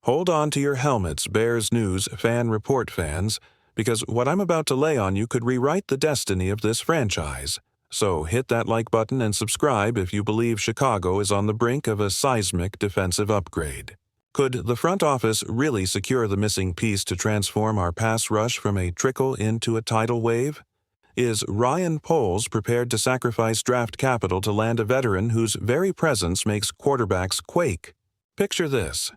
Hold on to your helmets, Bears News fan report fans, because what I'm about to lay on you could rewrite the destiny of this franchise. So hit that like button and subscribe if you believe Chicago is on the brink of a seismic defensive upgrade. Could the front office really secure the missing piece to transform our pass rush from a trickle into a tidal wave? Is Ryan Poles prepared to sacrifice draft capital to land a veteran whose very presence makes quarterbacks quake? Picture this.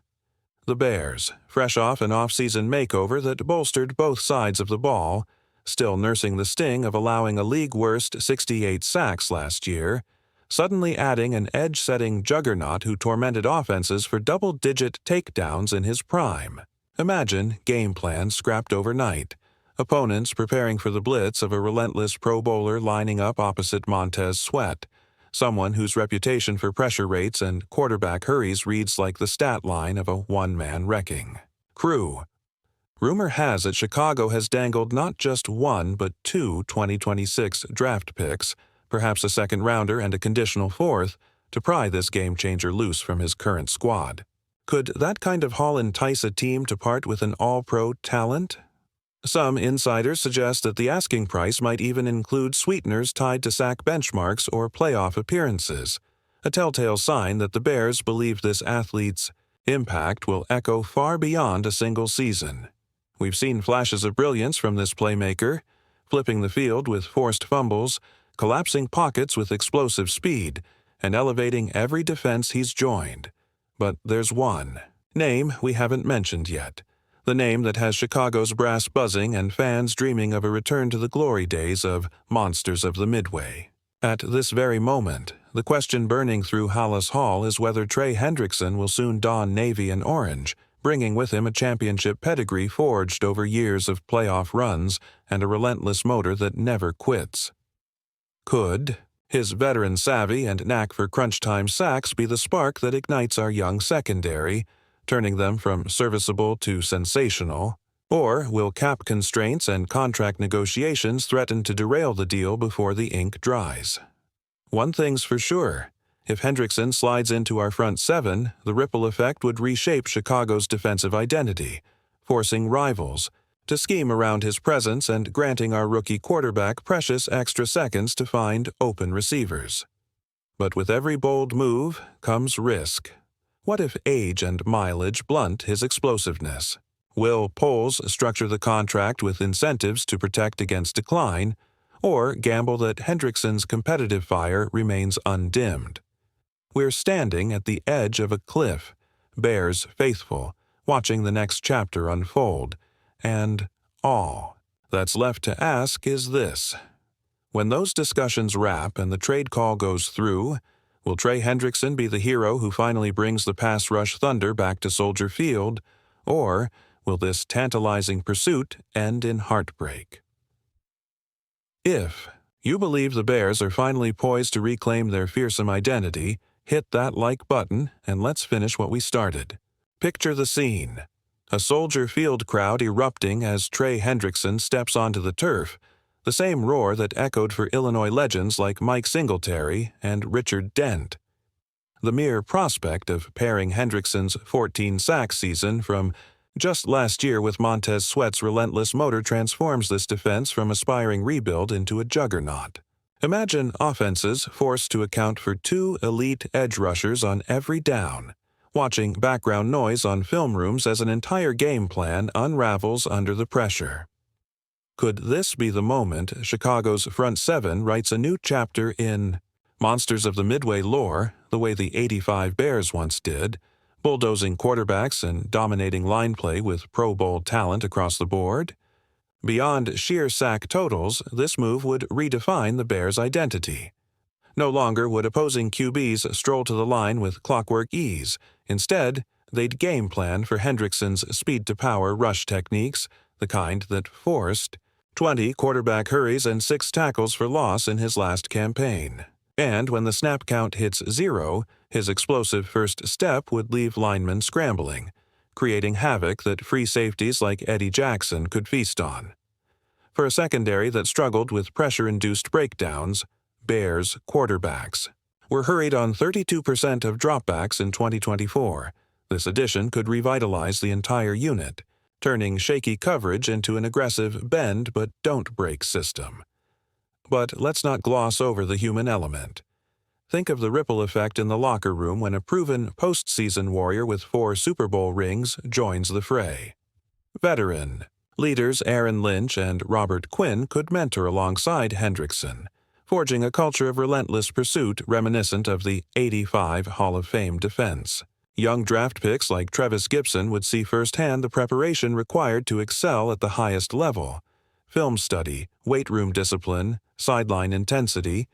The Bears, fresh off an off-season makeover that bolstered both sides of the ball, still nursing the sting of allowing a league-worst 68 sacks last year, suddenly adding an edge-setting juggernaut who tormented offenses for double-digit takedowns in his prime. Imagine game plans scrapped overnight, opponents preparing for the blitz of a relentless Pro Bowler lining up opposite Montez Sweat, someone whose reputation for pressure rates and quarterback hurries reads like the stat line of a one-man wrecking crew. Rumor has it Chicago has dangled not just one but two 2026 draft picks, perhaps a second-rounder and a conditional fourth, to pry this game-changer loose from his current squad. Could that kind of haul entice a team to part with an all-pro talent? Some insiders suggest that the asking price might even include sweeteners tied to sack benchmarks or playoff appearances, a telltale sign that the Bears believe this athlete's impact will echo far beyond a single season. We've seen flashes of brilliance from this playmaker, flipping the field with forced fumbles, collapsing pockets with explosive speed, and elevating every defense he's joined. But there's one name we haven't mentioned yet, the name that has Chicago's brass buzzing and fans dreaming of a return to the glory days of Monsters of the Midway. At this very moment, the question burning through Hallis Hall is whether Trey Hendrickson will soon don navy and orange, bringing with him a championship pedigree forged over years of playoff runs and a relentless motor that never quits. Could his veteran savvy and knack for crunch-time sacks be the spark that ignites our young secondary, turning them from serviceable to sensational? Or will cap constraints and contract negotiations threaten to derail the deal before the ink dries? One thing's for sure. If Hendrickson slides into our front seven, the ripple effect would reshape Chicago's defensive identity, forcing rivals to scheme around his presence and granting our rookie quarterback precious extra seconds to find open receivers. But with every bold move comes risk. What if age and mileage blunt his explosiveness? Will Poles structure the contract with incentives to protect against decline, or gamble that Hendrickson's competitive fire remains undimmed? We're standing at the edge of a cliff, Bears faithful, watching the next chapter unfold, and all that's left to ask is this. When those discussions wrap and the trade call goes through, will Trey Hendrickson be the hero who finally brings the pass rush thunder back to Soldier Field, or will this tantalizing pursuit end in heartbreak? If you believe the Bears are finally poised to reclaim their fearsome identity, hit that like button and let's finish what we started. Picture the scene. A Soldier Field crowd erupting as Trey Hendrickson steps onto the turf, the same roar that echoed for Illinois legends like Mike Singletary and Richard Dent. The mere prospect of pairing Hendrickson's 14-sack season from just last year with Montez Sweat's relentless motor transforms this defense from aspiring rebuild into a juggernaut. Imagine offenses forced to account for two elite edge rushers on every down, watching background noise on film rooms as an entire game plan unravels under the pressure. Could this be the moment Chicago's front seven writes a new chapter in Monsters of the Midway lore, the way the '85 Bears once did, bulldozing quarterbacks and dominating line play with Pro Bowl talent across the board? Beyond sheer sack totals, this move would redefine the Bears' identity. No longer would opposing QBs stroll to the line with clockwork ease. Instead, they'd game plan for Hendrickson's speed-to-power rush techniques, the kind that forced 20 quarterback hurries and 6 tackles for loss in his last campaign. And when the snap count hits 0, his explosive first step would leave linemen scrambling, creating havoc that free safeties like Eddie Jackson could feast on. For a secondary that struggled with pressure-induced breakdowns, Bears quarterbacks were hurried on 32% of dropbacks in 2024, This addition could revitalize the entire unit, turning shaky coverage into an aggressive bend-but-don't-break system. But let's not gloss over the human element. Think of the ripple effect in the locker room when a proven postseason warrior with 4 Super Bowl rings joins the fray. Veteran leaders Aaron Lynch and Robert Quinn could mentor alongside Hendrickson, forging a culture of relentless pursuit reminiscent of the '85 Hall of Fame defense. Young draft picks like Trevis Gibson would see firsthand the preparation required to excel at the highest level: film study, weight room discipline, sideline intensity,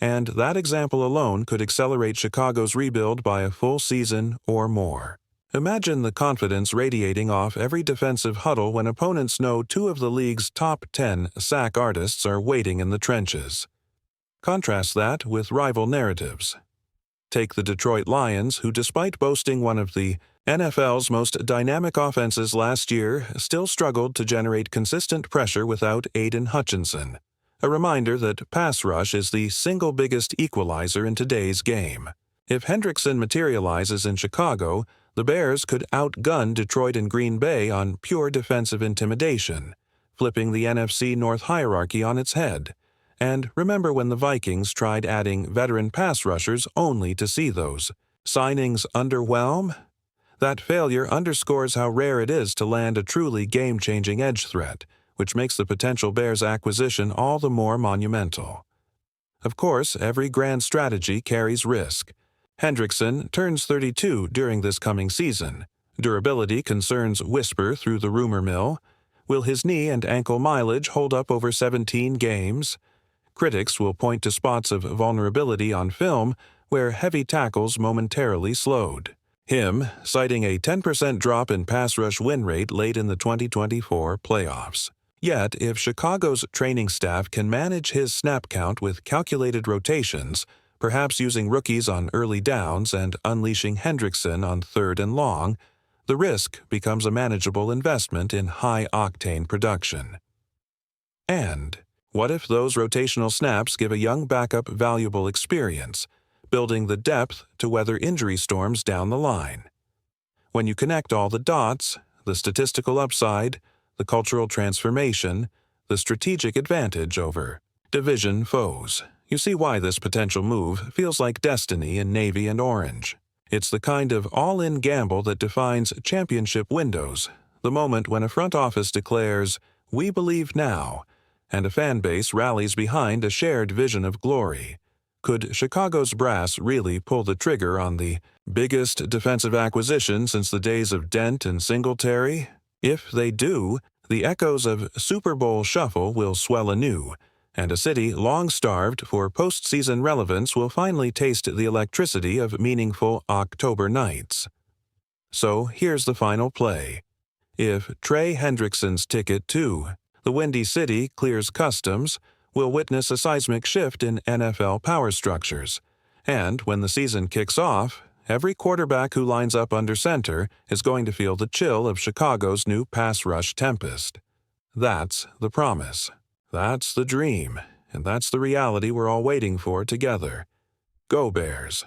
and that example alone could accelerate Chicago's rebuild by a full season or more. Imagine the confidence radiating off every defensive huddle when opponents know 2 of the league's top 10 sack artists are waiting in the trenches. Contrast that with rival narratives. Take the Detroit Lions, who despite boasting one of the NFL's most dynamic offenses last year, still struggled to generate consistent pressure without Aiden Hutchinson. A reminder that pass rush is the single biggest equalizer in today's game. If Hendrickson materializes in Chicago, the Bears could outgun Detroit and Green Bay on pure defensive intimidation, flipping the NFC North hierarchy on its head. And remember when the Vikings tried adding veteran pass rushers only to see those signings underwhelm? That failure underscores how rare it is to land a truly game-changing edge threat, which makes the potential Bears acquisition all the more monumental. Of course, every grand strategy carries risk. Hendrickson turns 32 during this coming season. Durability concerns whisper through the rumor mill. Will his knee and ankle mileage hold up over 17 games? Critics will point to spots of vulnerability on film where heavy tackles momentarily slowed him, citing a 10% drop in pass rush win rate late in the 2024 playoffs. Yet, if Chicago's training staff can manage his snap count with calculated rotations, perhaps using rookies on early downs and unleashing Hendrickson on 3rd and long, the risk becomes a manageable investment in high-octane production. And what if those rotational snaps give a young backup valuable experience, building the depth to weather injury storms down the line? When you connect all the dots, the statistical upside, the cultural transformation, the strategic advantage over division foes, you see why this potential move feels like destiny in navy and orange. It's the kind of all-in gamble that defines championship windows, the moment when a front office declares, "We believe now," and a fan base rallies behind a shared vision of glory. Could Chicago's brass really pull the trigger on the biggest defensive acquisition since the days of Dent and Singletary? If they do, the echoes of Super Bowl Shuffle will swell anew, and a city long starved for postseason relevance will finally taste the electricity of meaningful October nights. So here's the final play. If Trey Hendrickson's ticket to the Windy City clears customs, we'll witness a seismic shift in NFL power structures. And when the season kicks off, every quarterback who lines up under center is going to feel the chill of Chicago's new pass rush tempest. That's the promise. That's the dream, and that's the reality we're all waiting for together. Go Bears!